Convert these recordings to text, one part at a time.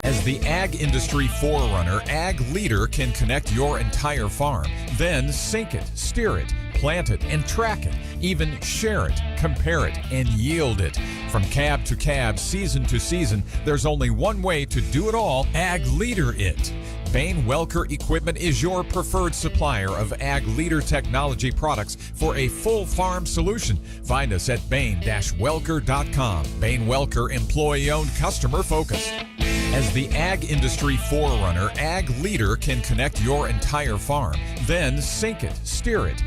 As the ag industry forerunner, Ag Leader can connect your entire farm, then sync it, steer it, plant it, and track it, even share it, compare it, and yield it. From cab to cab, season to season, there's only one way to do it all: Ag Leader it. Bain Welker Equipment is your preferred supplier of Ag Leader technology products for a full farm solution. Find us at bain-welker.com. Bain Welker, employee-owned, customer-focused. As the ag industry forerunner, Ag Leader can connect your entire farm, then sync it, steer it.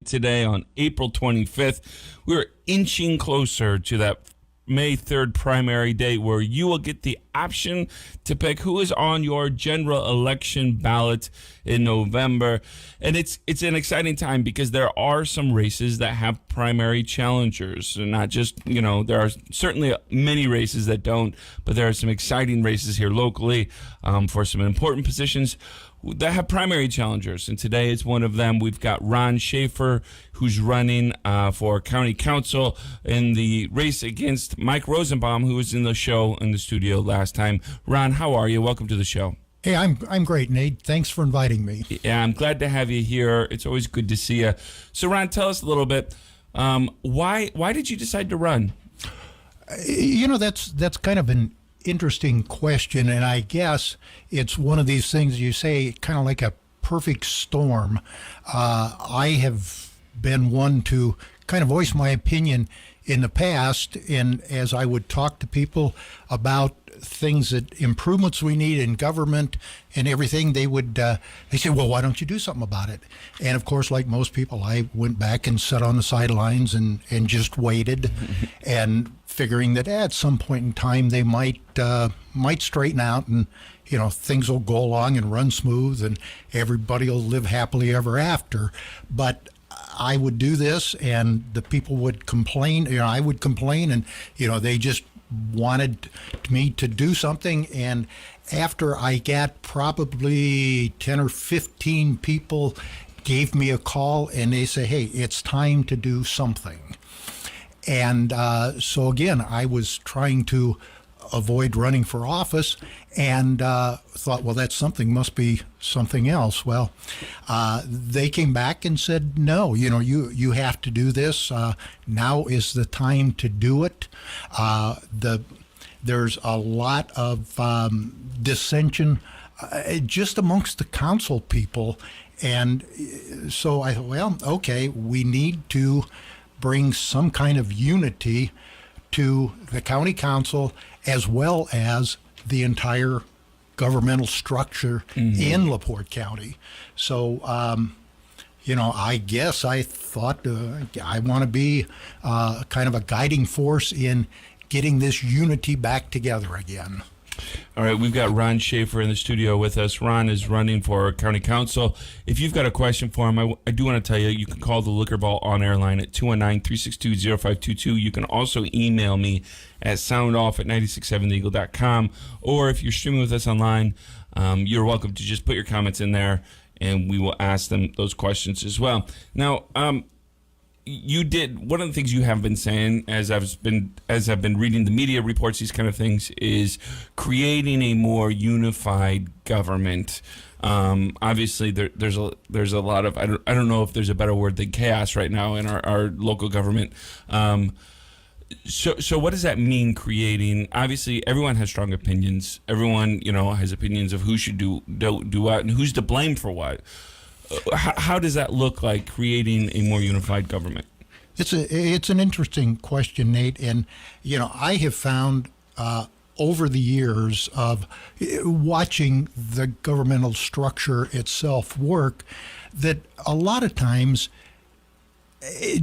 Today on April 25th, we're inching closer to that May 3rd primary date where you will get the option to pick who is on your general election ballot in November. And it's an exciting time because there are some races that have primary challengers. And not just, there are certainly many races that don't, but there are some exciting races here locally for some important positions that have primary challengers, and today is one of them. We've got Ron Schafer, who's running for county council in the race against Mike Rosenbaum, who was in the show in the studio last time. Ron, how are you? Welcome to the show. Hey, I'm great, Nate. Thanks for inviting me. Yeah, I'm glad to have you here. It's always good to see you. So, Ron, tell us a little bit. Why did you decide to run? That's kind of an interesting question, and I guess it's one of these things you say, kind of like a perfect storm. I have been one to kind of voice my opinion in the past, and as I would talk to people about things that improvements we need in government and everything, they say, well, why don't you do something about it? And of course, like most people, I went back and sat on the sidelines and just waited and figuring that at some point in time they might straighten out, and things will go along and run smooth and everybody will live happily ever after. But I would do this and the people would complain, I would complain, and they just wanted me to do something. And after I got probably 10 or 15 people gave me a call and they say, hey, it's time to do something. And so again, I was trying to avoid running for office and thought, well, that something must be something else. Well, they came back and said, no, you have to do this. Now is the time to do it. There's a lot of dissension just amongst the council people. And so I thought, well, okay, we need to bring some kind of unity to the county council as well as the entire governmental structure in LaPorte County. So, I guess I thought I want to be kind of a guiding force in getting this unity back together again. All right, we've got Ron Schafer in the studio with us. Ron is running for county council. If you've got a question for him, I do want to tell you, you can call the Liquor Ball on-air line at 219-362-0522. You can also email me at soundoff@967theeagle.com. Or if you're streaming with us online, you're welcome to just put your comments in there, and we will ask them those questions as well. Now, you did one of the things you have been saying as I've been reading the media reports, these kind of things, is creating a more unified government. Obviously, there's a lot of I don't know if there's a better word than chaos right now in our local government. So what does that mean, creating? Obviously, everyone has strong opinions. Everyone has opinions of who should do what and who's to blame for what. How does that look like, creating a more unified government? It's an interesting question, Nate. And, I have found over the years of watching the governmental structure itself work that a lot of times,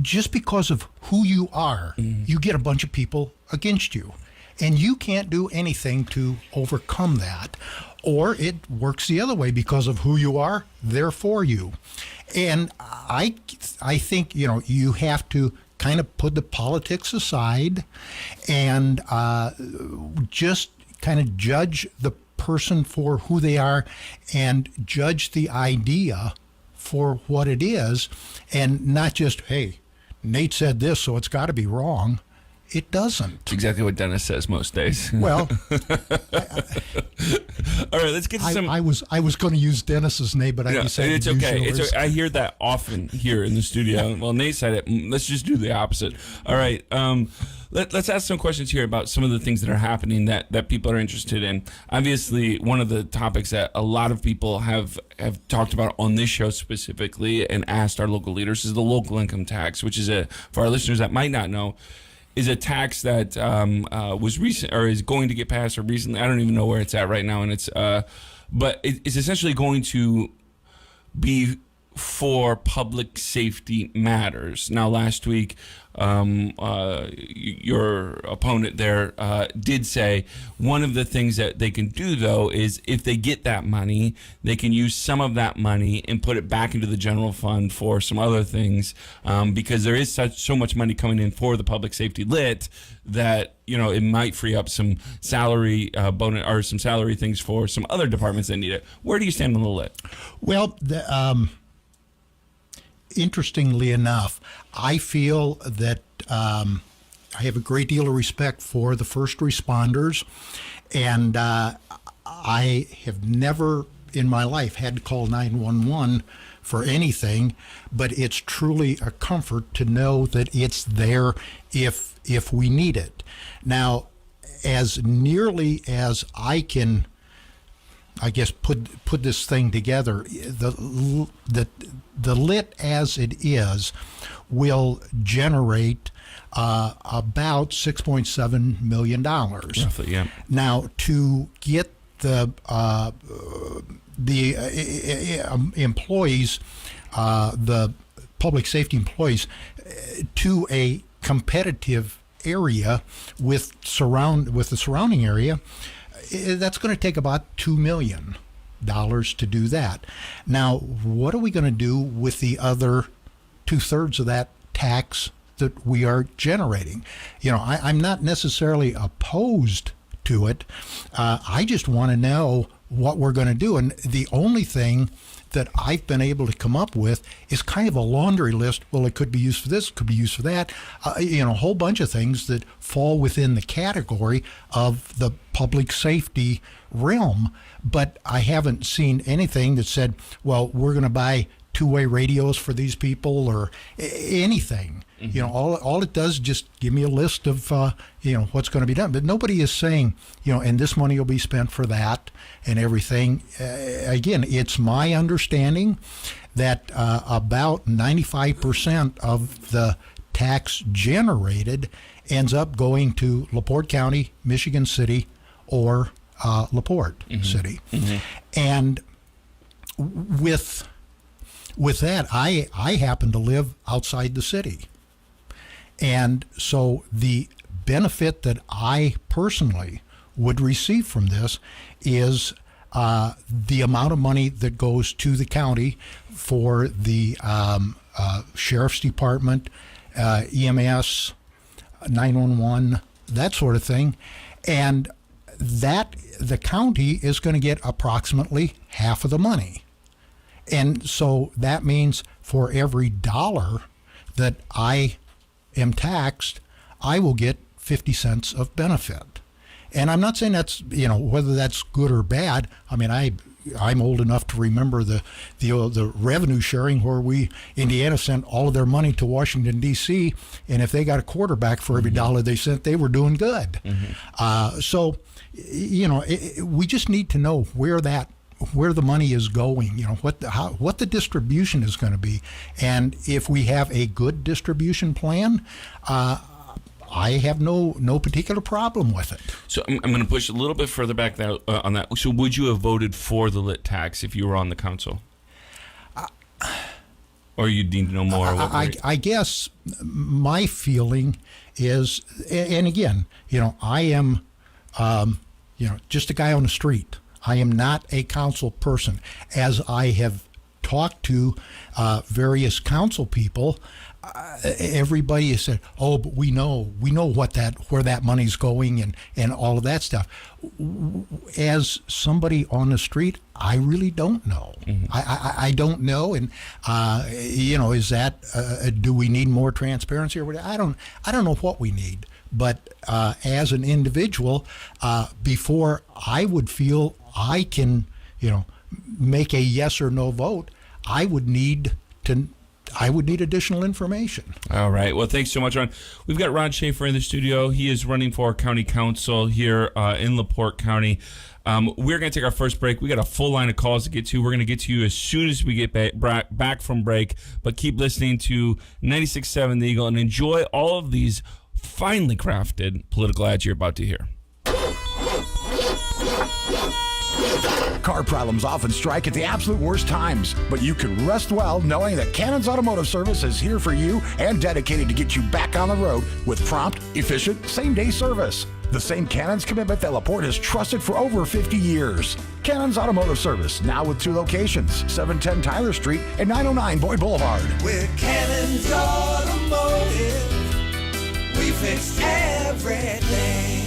just because of who you are, you get a bunch of people against you. And you can't do anything to overcome that. Or it works the other way, because of who you are, they're for you. And I think, you have to kind of put the politics aside and just kind of judge the person for who they are and judge the idea for what it is, and not just, hey, Nate said this, so it's got to be wrong. It doesn't. It's exactly what Dennis says most days. Well, all right, let's get to some. I was going to use Dennis's name, but I decided it's to use okay. yours. It's okay. I hear that often here in the studio. Well, Nate said it. Let's just do the opposite. All right. Let's ask some questions here about some of the things that are happening that people are interested in. Obviously, one of the topics that a lot of people have talked about on this show specifically and asked our local leaders is the local income tax, which is for our listeners that might not know, is a tax that was recent or is going to get passed or recently. I don't even know where it's at right now, and but it's essentially going to be for public safety matters. Now, last week, your opponent there did say one of the things that they can do, though, is if they get that money, they can use some of that money and put it back into the general fund for some other things, because there is so much money coming in for the public safety lit that, it might free up some salary bonus or some salary things for some other departments that need it. Where do you stand on the lit? Well, interestingly enough, I feel that I have a great deal of respect for the first responders, and I have never in my life had to call 911 for anything, but it's truly a comfort to know that it's there if we need it. Now, as nearly as I can, I guess, put this thing together, the lit as it is will generate about $6.7 million. Roughly, yeah. Now, to get the employees, the public safety employees, to a competitive area with the surrounding area, that's going to take about $2 million to do that. Now, what are we going to do with the other 2/3 of that tax that we are generating? I'm not necessarily opposed to it. I just want to know what we're going to do. And the only thing that I've been able to come up with is kind of a laundry list. Well, it could be used for this, it could be used for that. A whole bunch of things that fall within the category of the public safety realm. But I haven't seen anything that said, well, we're going to buy two-way radios for these people or anything. Mm-hmm. All it does is just give me a list of, what's going to be done. But nobody is saying, and this money will be spent for that and everything. Again, it's my understanding that about 95% of the tax generated ends up going to LaPorte County, Michigan City, or LaPorte City. Mm-hmm. And with that, I happen to live outside the city. And so the benefit that I personally would receive from this is the amount of money that goes to the county for the sheriff's department, EMS, 911, that sort of thing. And that the county is going to get approximately half of the money. And so that means for every dollar that I am taxed, I will get 50 cents of benefit. And I'm not saying that's, whether that's good or bad. I mean, I'm old enough to remember the revenue sharing where Indiana sent all of their money to Washington, D.C., and if they got a quarterback for every dollar they sent, they were doing good. Mm-hmm. So, we just need to know where the money is going, what the distribution is going to be. And if we have a good distribution plan, I have no particular problem with it. So I'm going to push a little bit further back on that. So would you have voted for the lit tax if you were on the council? Or you need to know more? I guess my feeling is, and again, I am, just a guy on the street. I am not a council person, as I have talked to various council people, everybody has said, "Oh, but we know where that money's going and all of that stuff." As somebody on the street, I really don't know. Mm-hmm. I don't know, and is that do we need more transparency or what? I don't know what we need, but as an individual, before I would feel I can make a yes or no vote, I would need additional information. All right. Well, thanks so much, Ron. We've got Ron Schafer in the studio. He is running for county council here in LaPorte County. We're going to take our first break. We got a full line of calls to get to. We're going to get to you as soon as we get back from break. But keep listening to 96.7 The Eagle and enjoy all of these finely crafted political ads you're about to hear. Car problems often strike at the absolute worst times, but you can rest well knowing that Cannon's Automotive Service is here for you and dedicated to get you back on the road with prompt, efficient, same-day service. The same Cannon's commitment that LaPorte has trusted for over 50 years. Cannon's Automotive Service, now with 2 locations, 710 Tyler Street and 909 Boyd Boulevard. With Cannon's Automotive, we fix everything.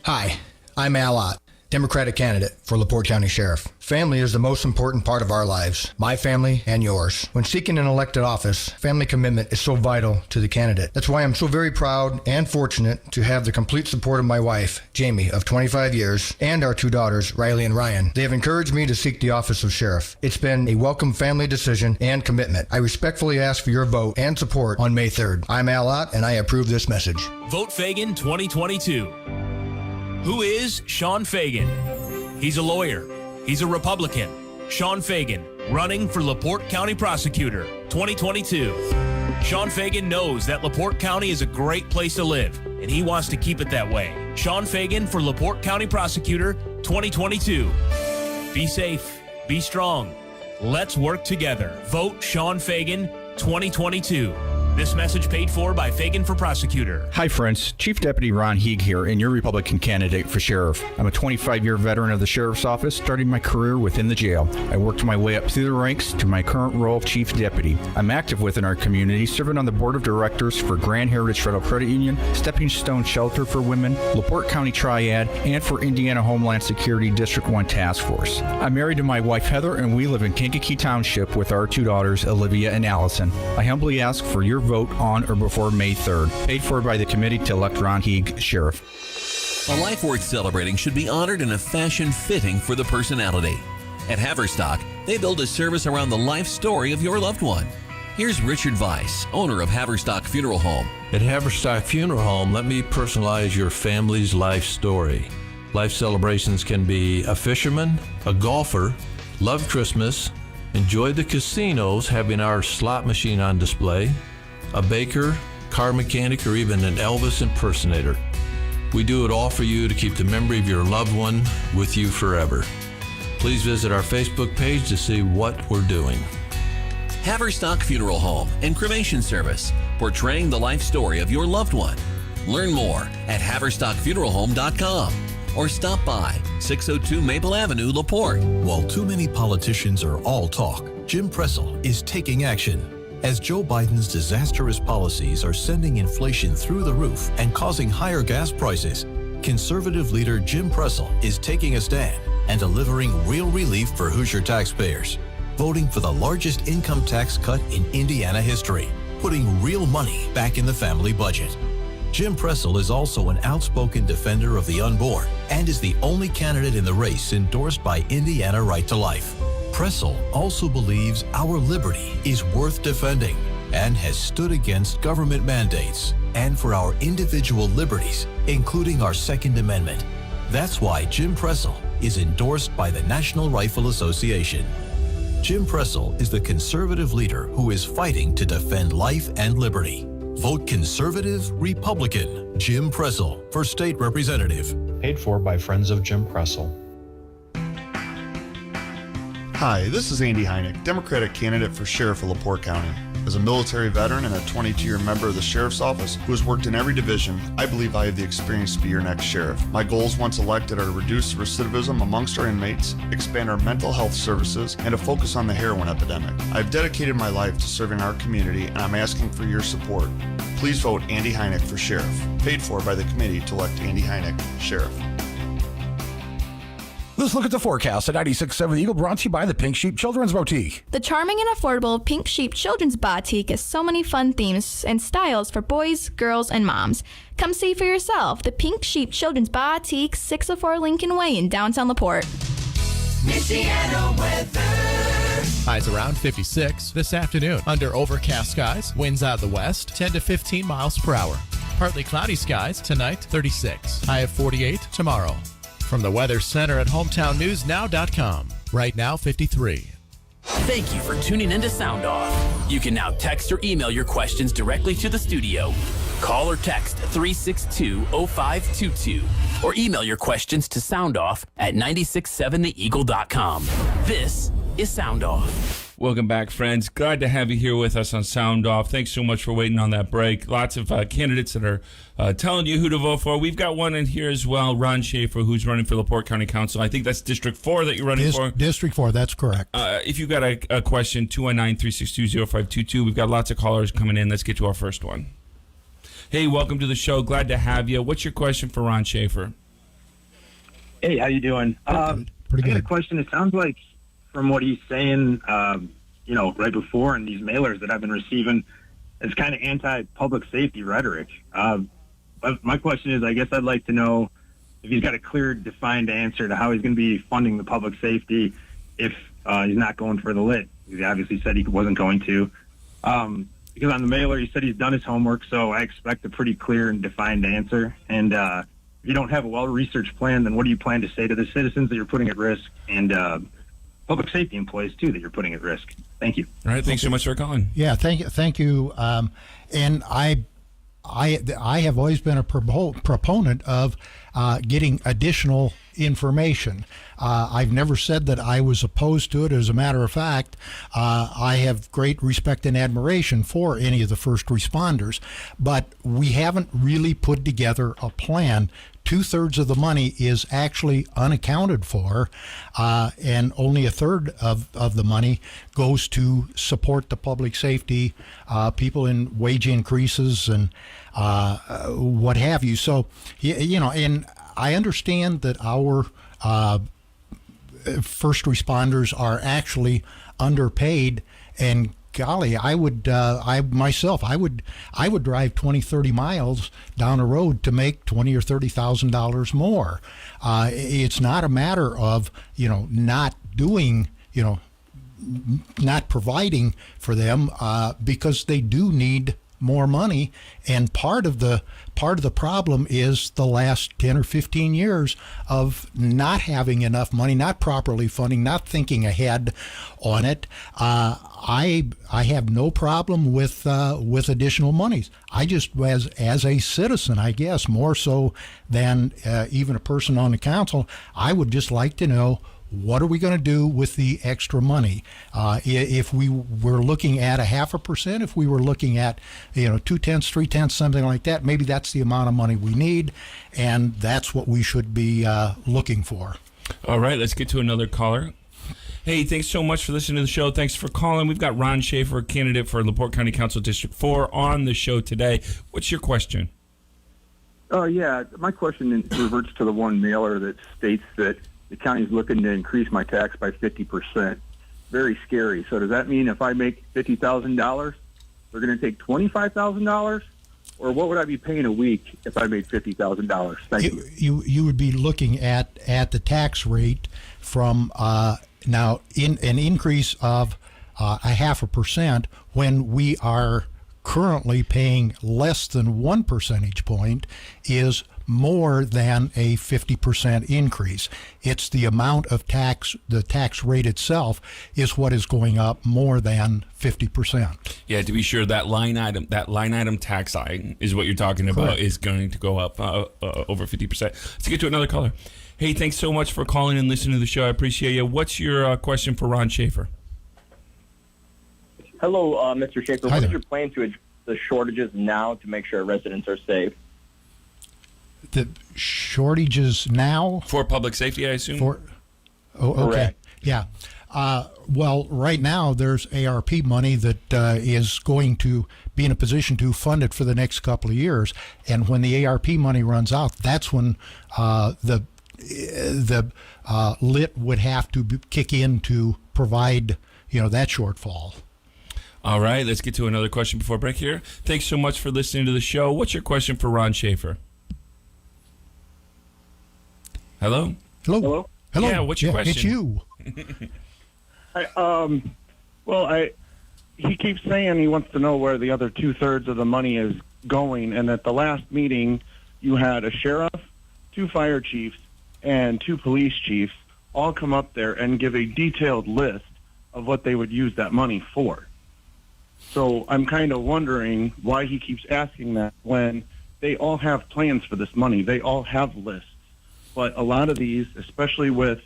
Hi, I'm Al Ott, Democratic candidate for LaPorte County Sheriff. Family is the most important part of our lives, my family and yours. When seeking an elected office, family commitment is so vital to the candidate. That's why I'm so very proud and fortunate to have the complete support of my wife, Jamie, of 25 years, and our 2 daughters, Riley and Ryan. They have encouraged me to seek the office of sheriff. It's been a welcome family decision and commitment. I respectfully ask for your vote and support on May 3rd. I'm Al Ott, and I approve this message. Vote Fagan 2022. Who is Sean Fagan? He's a lawyer. He's a Republican. Sean Fagan, running for LaPorte County Prosecutor 2022. Sean Fagan knows that LaPorte County is a great place to live, and he wants to keep it that way. Sean Fagan for LaPorte County Prosecutor 2022. Be safe. Be strong. Let's work together. Vote Sean Fagan 2022. This message paid for by Fagan for Prosecutor. Hi friends, Chief Deputy Ron Heeg here and your Republican candidate for Sheriff. I'm a 25-year veteran of the Sheriff's Office, starting my career within the jail. I worked my way up through the ranks to my current role of Chief Deputy. I'm active within our community, serving on the Board of Directors for Grand Heritage Federal Credit Union, Stepping Stone Shelter for Women, LaPorte County Triad, and for Indiana Homeland Security District 1 Task Force. I'm married to my wife Heather and we live in Kankakee Township with our 2 daughters, Olivia and Allison. I humbly ask for your vote on or before May 3rd. Paid for by the committee to elect Ron Heeg Sheriff. A life worth celebrating should be honored in a fashion fitting for the personality. At Haverstock, they build a service around the life story of your loved one. Here's Richard Weiss, owner of Haverstock Funeral Home. At Haverstock Funeral Home, let me personalize your family's life story. Life celebrations can be a fisherman, a golfer, love Christmas, enjoy the casinos having our slot machine on display, a baker, car mechanic, or even an Elvis impersonator. We do it all for you to keep the memory of your loved one with you forever. Please visit our Facebook page to see what we're doing. Haverstock Funeral Home and Cremation Service, portraying the life story of your loved one. Learn more at haverstockfuneralhome.com or stop by 602 Maple Avenue, LaPorte. While too many politicians are all talk, Jim Pressel is taking action. As Joe Biden's disastrous policies are sending inflation through the roof and causing higher gas prices, conservative leader Jim Pressel is taking a stand and delivering real relief for Hoosier taxpayers, voting for the largest income tax cut in Indiana history, putting real money back in the family budget. Jim Pressel is also an outspoken defender of the unborn and is the only candidate in the race endorsed by Indiana Right to Life. Pressel also believes our liberty is worth defending and has stood against government mandates and for our individual liberties, including our Second Amendment. That's why Jim Pressel is endorsed by the National Rifle Association. Jim Pressel is the conservative leader who is fighting to defend life and liberty. Vote Conservative Republican Jim Pressel for State Representative. Paid for by Friends of Jim Pressel. Hi, this is Andy Heineck, Democratic candidate for Sheriff of LaPorte County. As a military veteran and a 22-year member of the Sheriff's Office who has worked in every division, I believe I have the experience to be your next sheriff. My goals once elected are to reduce recidivism amongst our inmates, expand our mental health services, and to focus on the heroin epidemic. I've dedicated my life to serving our community, and I'm asking for your support. Please vote Andy Heineck for Sheriff. Paid for by the committee to elect Andy Heineck Sheriff. Let's look at the forecast at 96.7 The Eagle, brought to you by the Pink Sheep Children's Boutique. The charming and affordable Pink Sheep Children's Boutique has so many fun themes and styles for boys, girls, and moms. Come see for yourself. The Pink Sheep Children's Boutique, 604 Lincoln Way in downtown LaPorte. Michiana weather. Highs around 56 this afternoon. Under overcast skies, winds out of the west, 10 to 15 miles per hour. Partly cloudy skies tonight, 36. High of 48 tomorrow. From the Weather Center at HometownNewsNow.com. Right now, 53. Thank you for tuning in to Sound Off. You can now text or email your questions directly to the studio. Call or text 362-0522 or email your questions to soundoff@967theeagle.com. This is Sound Off. Welcome back, friends. Glad to have you here with us on Sound Off. Thanks so much for waiting on that break. Lots of candidates that are telling you who to vote for. We've got one in here as well, Ron Schafer, who's running for LaPorte County Council. I think that's District 4 that you're running for. District 4, that's correct. If you've got a question, 219-362-0522. We've got lots of callers coming in. Let's get to our first one. Hey, welcome to the show. Glad to have you. What's your question for Ron Schafer? Hey, how you doing? Pretty good. I got a question. It sounds like from what he's saying, right before in these mailers that I've been receiving, it's kind of anti-public safety rhetoric. But my question is, I guess I'd like to know if he's got a clear, defined answer to how he's going to be funding the public safety if he's not going for the lit. He obviously said he wasn't going to. Because on the mailer, he said he's done his homework, so I expect a pretty clear and defined answer. And if you don't have a well-researched plan, then what do you plan to say to the citizens that you're putting at risk and public safety employees, too, that you're putting at risk? Thank you. All right, thanks so much for calling. Yeah, thank you. And I have always been a proponent of getting additional information. I've never said that I was opposed to it. As a matter of fact, I have great respect and admiration for any of the first responders, but we haven't really put together a plan. 2/3 of the money is actually unaccounted for, and only 1/3 of the money goes to support the public safety, people in wage increases and what have you. So, and I understand that our first responders are actually underpaid, and golly, I would drive 20-30 miles down a road to make $20,000 or $30,000 more. It's not a matter of not doing, not providing for them, because they do need more money, and part of the problem is the last 10 or 15 years of not having enough money, not properly funding, not thinking ahead on it. I have no problem with additional monies. I just, as a citizen, I guess more so than even a person on the council, I would just like to know, what are we going to do with the extra money? If we were looking at 0.5%, if we were looking at 2/10, 3/10, something like that, maybe that's the amount of money we need, and that's what we should be looking for. All right, let's get to another caller. Hey, thanks so much for listening to the show. Thanks for calling. We've got Ron Schafer, candidate for LaPorte County Council District 4, on the show today. What's your question? Yeah, my question reverts to the one mailer that states that the county is looking to increase my tax by 50%. Very scary. So does that mean if I make $50,000, they're going to take $25,000? Or what would I be paying a week if I made $50,000? Thank you. You would be looking at the tax rate from now in an increase of 0.5% when we are currently paying less than 1 percentage point is more than a 50% increase. It's the amount of tax, the tax rate itself is what is going up more than 50%. Yeah, to be sure, that line item tax line is what you're talking about. Correct. Is going to go up over 50%. Let's get to another caller. Hey, thanks so much for calling and listening to the show. I appreciate you. What's your question for Ron Schafer? Hello, Mr. Schaefer. Hi What there. is your plan to address the shortages now to make sure residents are safe? The shortages now For public safety, I assume? Okay. Correct. Yeah. Well, right now there's ARP money that is going to be in a position to fund it for the next couple of years. And when the ARP money runs out, that's when the lit would have to kick in to provide, that shortfall. All right, let's get to another question before break here. Thanks so much for listening to the show. What's your question for Ron Schafer? Hello? Hello? Yeah, what's your question? It's you. He keeps saying he wants to know where the other 2/3 of the money is going, and at the last meeting, you had a sheriff, 2 fire chiefs, and 2 police chiefs all come up there and give a detailed list of what they would use that money for. So I'm kind of wondering why he keeps asking that when they all have plans for this money. They all have lists. But a lot of these, especially with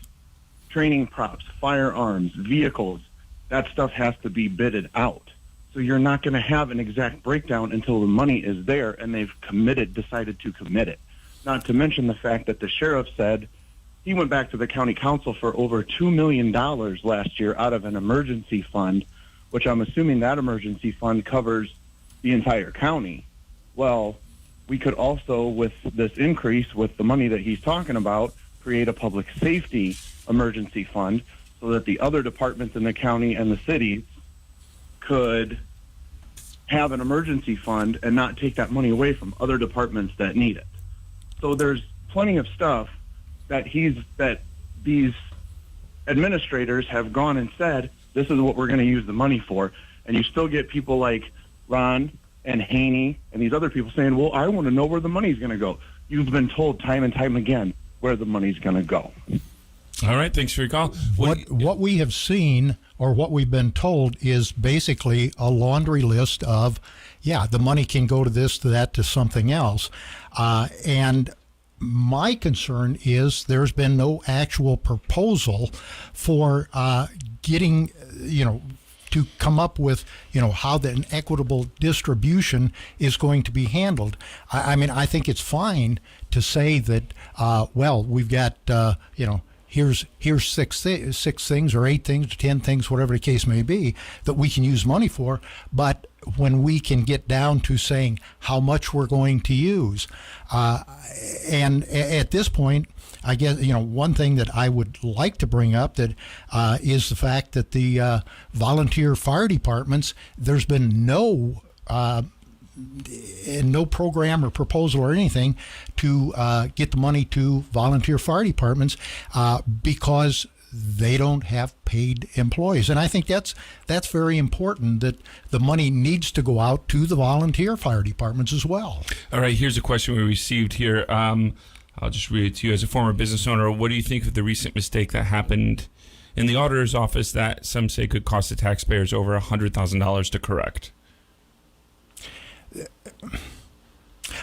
training props, firearms, vehicles, that stuff has to be bidded out. So you're not going to have an exact breakdown until the money is there and they've decided to commit it. Not to mention the fact that the sheriff said he went back to the county council for over $2 million last year out of an emergency fund, which I'm assuming that emergency fund covers the entire county. Well, we could also, with this increase, with the money that he's talking about, create a public safety emergency fund so that the other departments in the county and the city could have an emergency fund and not take that money away from other departments that need it. So there's plenty of stuff that these administrators have gone and said, this is what we're going to use the money for. And you still get people like Ron and Haney and these other people saying, well, I want to know where the money's going to go. You've been told time and time again where the money's going to go. All right, thanks for your call. What we have seen, or what we've been told, is basically a laundry list of, the money can go to this, to that, to something else. And my concern is there's been no actual proposal for getting, to come up with, how an equitable distribution is going to be handled. I mean, I think it's fine to say that, we've got, here's 6 things or 8 things or 10 things, whatever the case may be, that we can use money for. But when we can get down to saying how much we're going to use, and at this point, I guess, one thing that I would like to bring up that is the fact that the volunteer fire departments, there's been no program or proposal or anything to get the money to volunteer fire departments because they don't have paid employees. And I think that's very important, that the money needs to go out to the volunteer fire departments as well. All right, here's a question we received here. I'll just read it to you. As a former business owner, what do you think of the recent mistake that happened in the auditor's office that some say could cost the taxpayers over $100,000 to correct?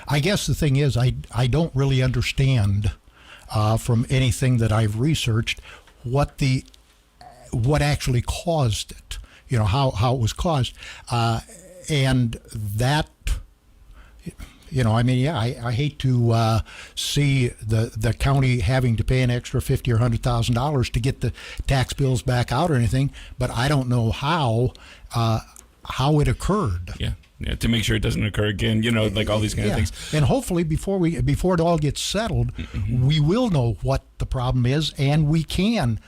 I guess the thing is, I don't really understand from anything that I've researched what actually caused it, how it was caused. And that, I hate to see the county having to pay an extra $50,000 or $100,000 to get the tax bills back out or anything, but I don't know how it occurred. Yeah, to make sure it doesn't occur again, like all these kind of things. And hopefully before it all gets settled, we will know what the problem is, and we can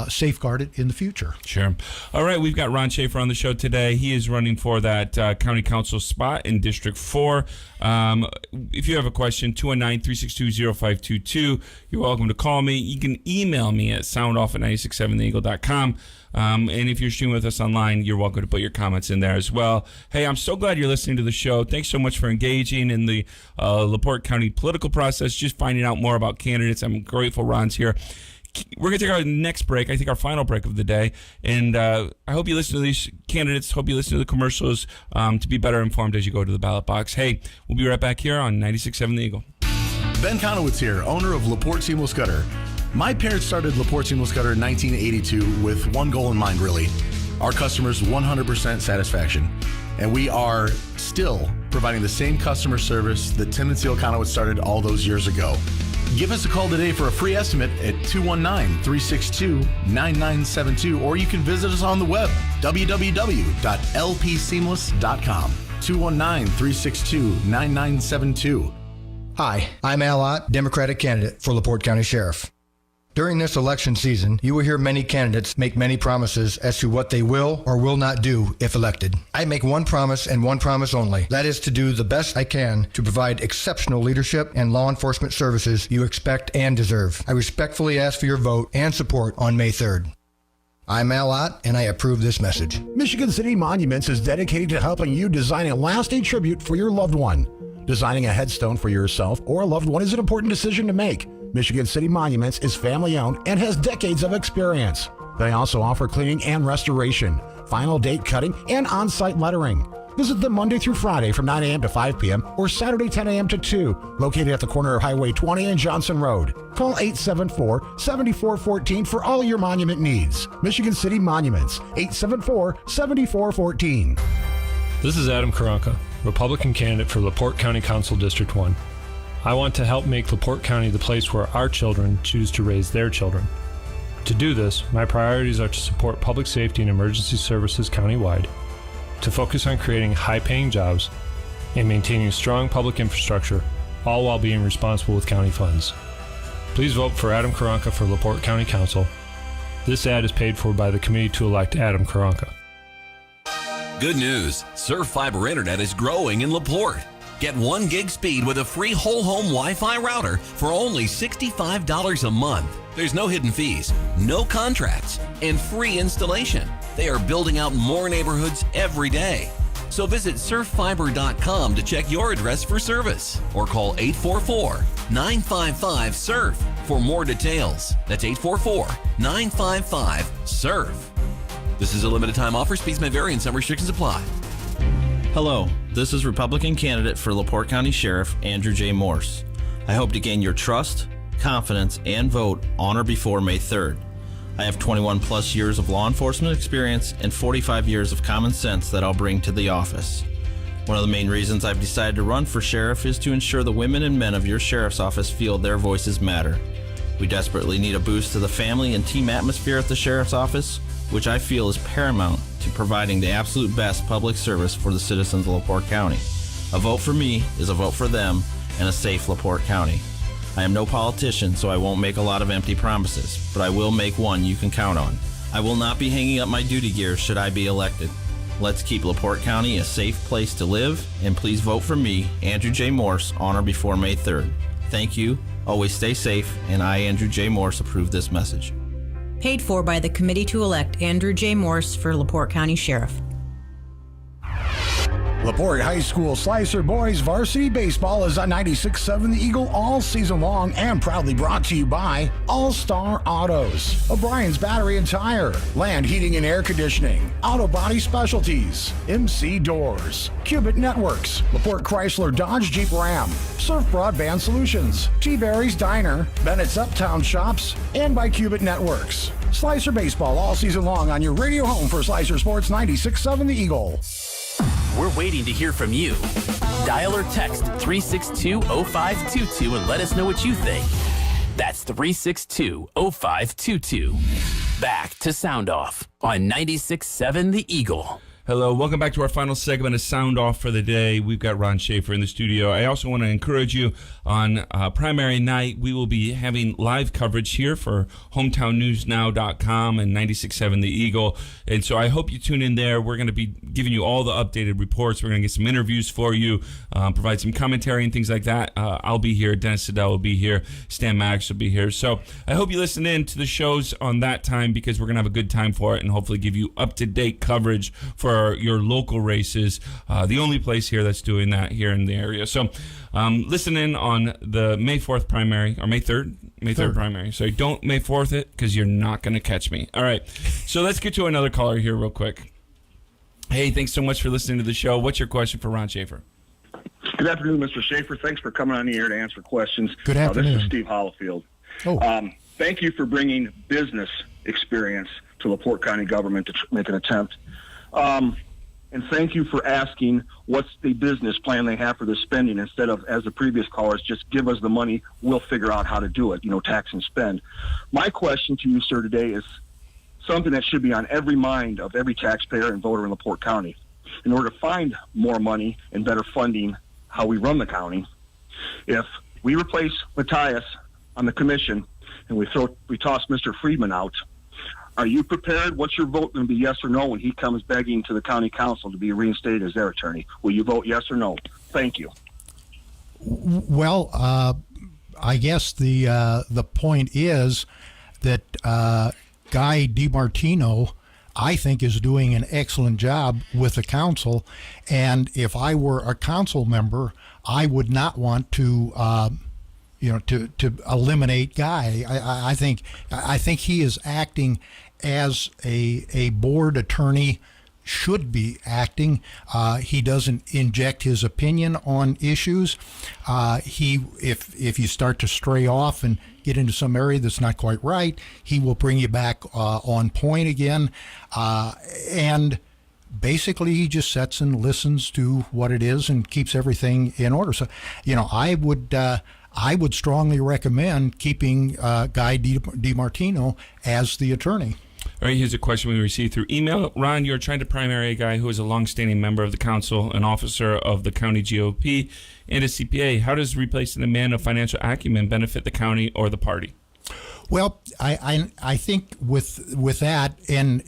safeguard it in the future. Sure. All right, we've got Ron Schafer on the show today. He is running for that county council spot in District 4. If you have a question, 219-362-0522. You're welcome to call me. You can email me at soundoff@967theeagle.com. And if you're streaming with us online, you're welcome to put your comments in there as well. Hey, I'm so glad you're listening to the show. Thanks so much for engaging in the LaPorte County political process, just finding out more about candidates. I'm grateful Ron's here. We're going to take our next break, I think our final break of the day. And I hope you listen to these candidates, hope you listen to the commercials to be better informed as you go to the ballot box. Hey, we'll be right back here on 96.7 The Eagle. Ben Conowitz here, owner of LaPorte Seamless Gutter. My parents started LaPorte Seamless Gutter in 1982 with one goal in mind, really. Our customers' 100% satisfaction. And we are still providing the same customer service that Tim and Seal Conowitz started all those years ago. Give us a call today for a free estimate at 219-362-9972, or you can visit us on the web, www.lpseamless.com. 219-362-9972. Hi, I'm Al Ott, Democratic candidate for LaPorte County Sheriff. During this election season, you will hear many candidates make many promises as to what they will or will not do if elected. I make one promise and one promise only. That is to do the best I can to provide exceptional leadership and law enforcement services you expect and deserve. I respectfully ask for your vote and support on May 3rd. I'm Al Ott, and I approve this message. Michigan City Monuments is dedicated to helping you design a lasting tribute for your loved one. Designing a headstone for yourself or a loved one is an important decision to make. Michigan City Monuments is family-owned and has decades of experience. They also offer cleaning and restoration, final date cutting, and on-site lettering. Visit them Monday through Friday from 9 a.m. to 5 p.m. or Saturday 10 a.m. to 2, located at the corner of Highway 20 and Johnson Road. Call 874-7414 for all your monument needs. Michigan City Monuments, 874-7414. This is Adam Karanka, Republican candidate for LaPorte County Council District 1. I want to help make LaPorte County the place where our children choose to raise their children. To do this, my priorities are to support public safety and emergency services countywide, to focus on creating high-paying jobs, and maintaining strong public infrastructure, all while being responsible with county funds. Please vote for Adam Karanka for LaPorte County Council. This ad is paid for by the committee to elect Adam Karanka. Good news, Surf Fiber Internet is growing in LaPorte. Get 1 gig speed with a free whole home Wi-Fi router for only $65 a month. There's no hidden fees, no contracts, and free installation. They are building out more neighborhoods every day. So visit surffiber.com to check your address for service or call 844-955-SURF for more details. That's 844-955-SURF. This is a limited time offer. Speeds may vary and some restrictions apply. Hello, this is Republican candidate for LaPorte County Sheriff Andrew J. Morse. I hope to gain your trust, confidence, and vote on or before May 3rd. I have 21 plus years of law enforcement experience and 45 years of common sense that I'll bring to the office. One of the main reasons I've decided to run for sheriff is to ensure the women and men of your sheriff's office feel their voices matter. We desperately need a boost to the family and team atmosphere at the sheriff's office, which I feel is paramount to providing the absolute best public service for the citizens of LaPorte County. A vote for me is a vote for them and a safe LaPorte County. I am no politician, so I won't make a lot of empty promises, but I will make one you can count on. I will not be hanging up my duty gear should I be elected. Let's keep LaPorte County a safe place to live, and please vote for me, Andrew J. Morse, on or before May 3rd. Thank you, always stay safe, and I, Andrew J. Morse, approve this message. Paid for by the committee to elect Andrew J. Morse for LaPorte County Sheriff. LaPorte High School Slicer Boys Varsity Baseball is on 96.7 The Eagle all season long and proudly brought to you by All-Star Autos, O'Brien's Battery and Tire, Land Heating and Air Conditioning, Auto Body Specialties, MC Doors, Cubit Networks, LaPorte Chrysler Dodge Jeep Ram, Surf Broadband Solutions, T-Berry's Diner, Bennett's Uptown Shops, and by Cubit Networks. Slicer Baseball all season long on your radio home for Slicer Sports 96.7 The Eagle. We're waiting to hear from you. Dial or text 362-0522 and let us know what you think. That's 362-0522. Back to Sound Off on 96.7 The Eagle. Hello, welcome back to our final segment of Sound Off for the day. We've got Ron Schaefer in the studio. I also want to encourage you on primary night, we will be having live coverage here for HometownNewsNow.com and 96.7 The Eagle. And so I hope you tune in there. We're going to be giving you all the updated reports. We're going to get some interviews for you, provide some commentary and things like that. I'll be here. Dennis Siddell will be here. Stan Maddox will be here. So I hope you listen in to the shows on that time because we're going to have a good time for it and hopefully give you up-to-date coverage for your local races. The only place here that's doing that here in the area. So listen in on the May 4th primary, or May 3rd? May 3rd primary. So don't May 4th it, because you're not going to catch me. All right. So let's get to another caller here real quick. Hey, thanks so much for listening to the show. What's your question for Ron Schaefer? Good afternoon, Mr. Schaefer. Thanks for coming on the air to answer questions. Good afternoon. This is Steve Hollifield. Oh. thank you for bringing business experience to LaPorte County government to make an attempt. And thank you for asking what's the business plan they have for the spending instead of, as the previous callers, just give us the money, we'll figure out how to do it, tax and spend. My question to you, sir, today is something that should be on every mind of every taxpayer and voter in LaPorte County. In order to find more money and better funding how we run the county, if we replace Matthias on the commission and we toss Mr. Friedman out, are you prepared? What's your vote going to be, yes or no, when he comes begging to the county council to be reinstated as their attorney? Will you vote yes or no? Thank you. Well, I guess the point is that Guy DiMartino, I think, is doing an excellent job with the council. And if I were a council member, I would not want to to eliminate Guy. I think he is acting as a board attorney should be acting. He doesn't inject his opinion on issues. If you start to stray off and get into some area that's not quite right, he will bring you back on point again. And basically, he just sits and listens to what it is and keeps everything in order. So, I would strongly recommend keeping Guy DiMartino as the attorney. All right, here's a question we received through email. Ron, you're trying to primary a guy who is a longstanding member of the council, an officer of the county GOP, and a CPA. How does replacing a man of financial acumen benefit the county or the party? Well, I think with that, and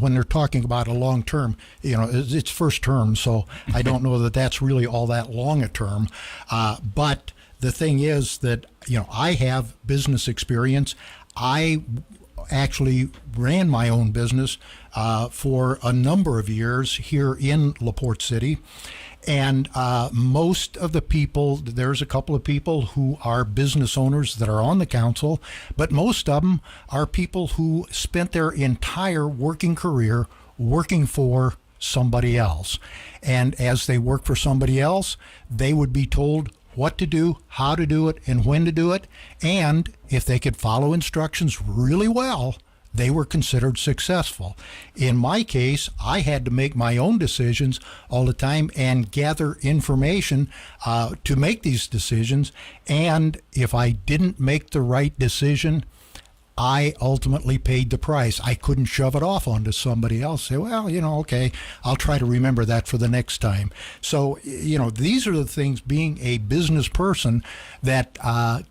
when they're talking about a long term, it's first term, so I don't know that that's really all that long a term. But the thing is that I have business experience. I actually ran my own business for a number of years here in LaPorte City. And most of the people, there's a couple of people who are business owners that are on the council, but most of them are people who spent their entire working career working for somebody else. And as they work for somebody else, they would be told what to do, how to do it, and when to do it. And if they could follow instructions really well, they were considered successful. In my case, I had to make my own decisions all the time and gather information to make these decisions. And if I didn't make the right decision, I ultimately paid the price. I couldn't shove it off onto somebody else. Say, well, okay, I'll try to remember that for the next time. So, these are the things, being a business person, that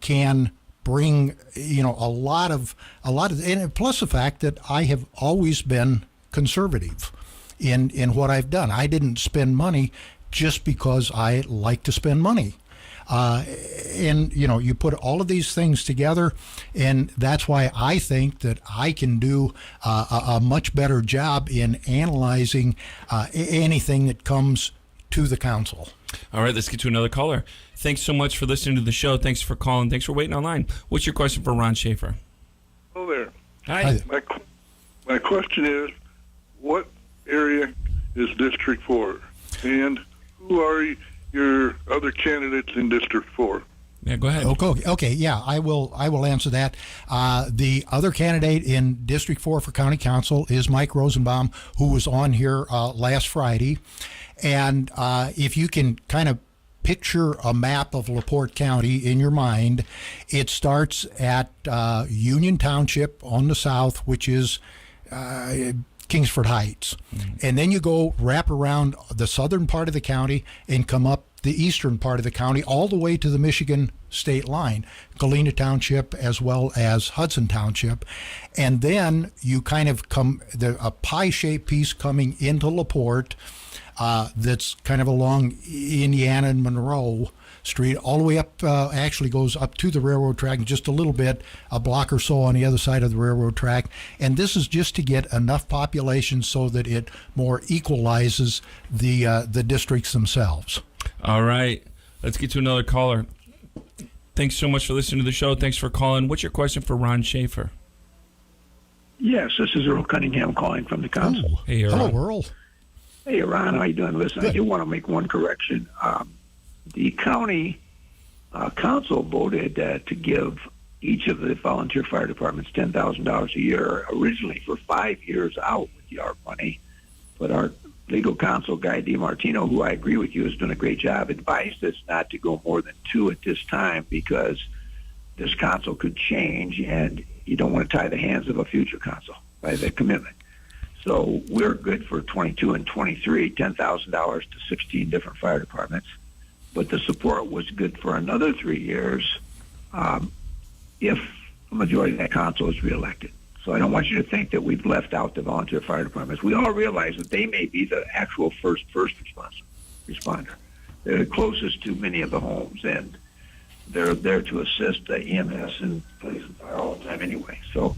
can bring, a lot of, and plus the fact that I have always been conservative in what I've done. I didn't spend money just because I like to spend money. And you put all of these things together, and that's why I think that I can do a much better job in analyzing anything that comes to the council. All right, let's get to another caller. Thanks so much for listening to the show. Thanks for calling. Thanks for waiting online. What's your question for Ron Schaefer? Hello there. Hi. My question is, what area is District 4? And who are your other candidates in District 4? Yeah, go ahead. Okay, yeah, I will answer that. The other candidate in District 4 for County Council is Mike Rosenbaum, who was on here last Friday. And if you can kind of picture a map of LaPorte County in your mind, it starts at Union Township on the south, which is Kingsford Heights. And then you go wrap around the southern part of the county and come up the eastern part of the county all the way to the Michigan state line, Galena Township as well as Hudson Township. And then you kind of come, a pie-shaped piece coming into LaPorte that's kind of along Indiana and Monroe Street, all the way up, actually goes up to the railroad track just a little bit, a block or so on the other side of the railroad track. And this is just to get enough population so that it more equalizes the districts themselves. All right, let's get to another caller. Thanks so much for listening to the show. Thanks for calling. What's your question for Ron Schaefer? Yes, this is Earl Cunningham calling from the council. Hey, Earl. Hello, Earl. Hey, Ron, how you doing? Listen, I do want to make one correction. The county council voted to give each of the volunteer fire departments $10,000 a year, originally for 5 years out with the ARP money. But our legal counsel, Guy DiMartino, who I agree with you has done a great job, advised us not to go more than 2 at this time because this council could change, and you don't want to tie the hands of a future council by the commitment. So we're good for 22 and 23, $10,000 to 16 different fire departments. But the support was good for another 3 years if a majority of that council is reelected. So I don't want you to think that we've left out the volunteer fire departments. We all realize that they may be the actual first responder. They're the closest to many of the homes, and they're there to assist the EMS and police and fire all the time anyway. So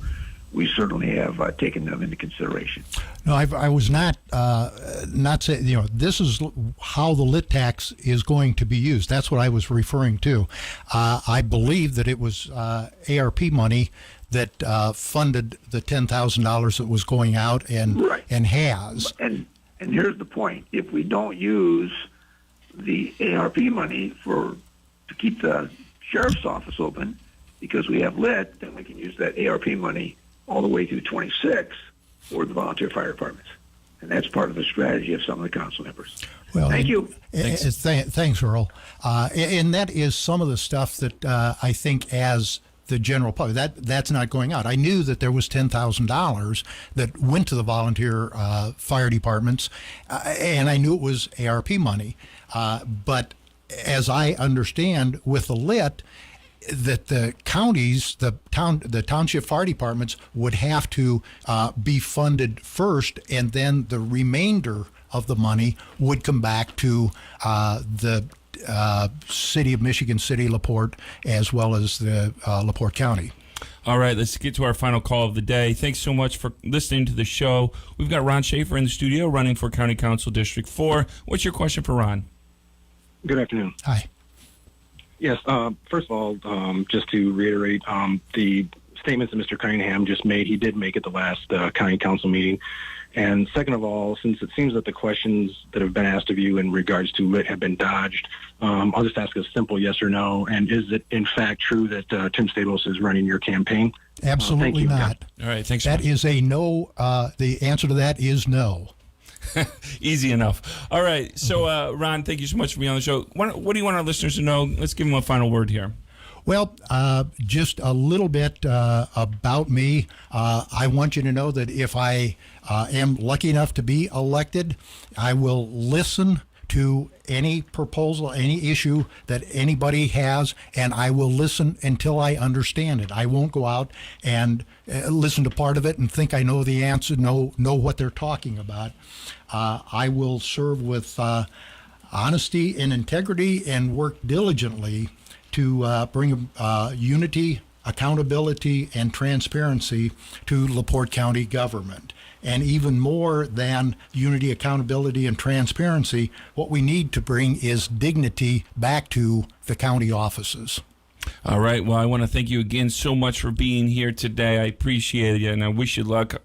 we certainly have taken them into consideration. No, I was not saying, this is how the lit tax is going to be used. That's what I was referring to. I believe that it was ARP money that funded the $10,000 that was going out and has. And here's the point. If we don't use the ARP money to keep the sheriff's office open because we have lit, then we can use that ARP money all the way through 26 for the volunteer fire departments. And that's part of the strategy of some of the council members. Well, thank you. Thanks, Earl. And that is some of the stuff that I think as the general public, that's not going out. I knew that there was $10,000 that went to the volunteer fire departments, and I knew it was ARP money. But as I understand with the lit, that the counties, the township fire departments would have to be funded first, and then the remainder of the money would come back to the City of Michigan City, LaPorte, as well as the LaPorte County. All right, let's get to our final call of the day. Thanks so much for listening to the show. We've got Ron Schafer in the studio running for County Council District 4. What's your question for Ron? Good afternoon. Hi. Yes, first of all, just to reiterate, the statements that Mr. Cunningham just made, he did make at the last county council meeting. And second of all, since it seems that the questions that have been asked of you in regards to lit have been dodged, I'll just ask a simple yes or no. And is it in fact true that Tim Stables is running your campaign? Absolutely not. All right, thanks. That is a no. The answer to that is no. Easy enough. All right. So, Ron, thank you so much for being on the show. What do you want our listeners to know? Let's give them a final word here. Well, just a little bit about me. I want you to know that if I am lucky enough to be elected, I will listen to any proposal, any issue that anybody has, and I will listen until I understand it. I won't go out and listen to part of it and think I know the answer, know what they're talking about. I will serve with honesty and integrity and work diligently to bring unity, accountability, and transparency to LaPorte County government. And even more than unity, accountability, and transparency, what we need to bring is dignity back to the county offices. All right. Well, I want to thank you again so much for being here today. I appreciate it, and I wish you luck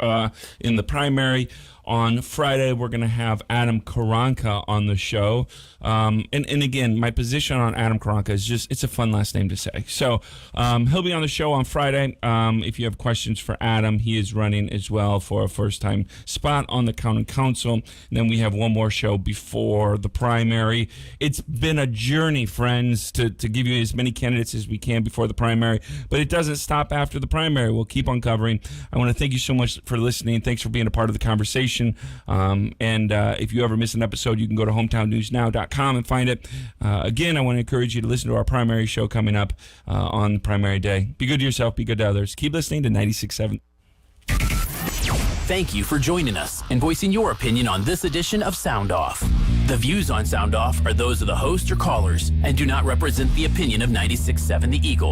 in the primary. On Friday, we're going to have Adam Karanka on the show. And again, my position on Adam Karanka is just, it's a fun last name to say. So he'll be on the show on Friday. If you have questions for Adam, he is running as well for a first-time spot on the county council. And then we have one more show before the primary. It's been a journey, friends, to give you as many candidates as we can before the primary. But it doesn't stop after the primary. We'll keep on covering. I want to thank you so much for listening. Thanks for being a part of the conversation. If you ever miss an episode, you can go to hometownnewsnow.com and find it. Again, I want to encourage you to listen to our primary show coming up on primary day. Be good to yourself. Be good to others. Keep listening to 96.7. Thank you for joining us and voicing your opinion on this edition of Sound Off. The views on Sound Off are those of the host or callers and do not represent the opinion of 96.7 The Eagle.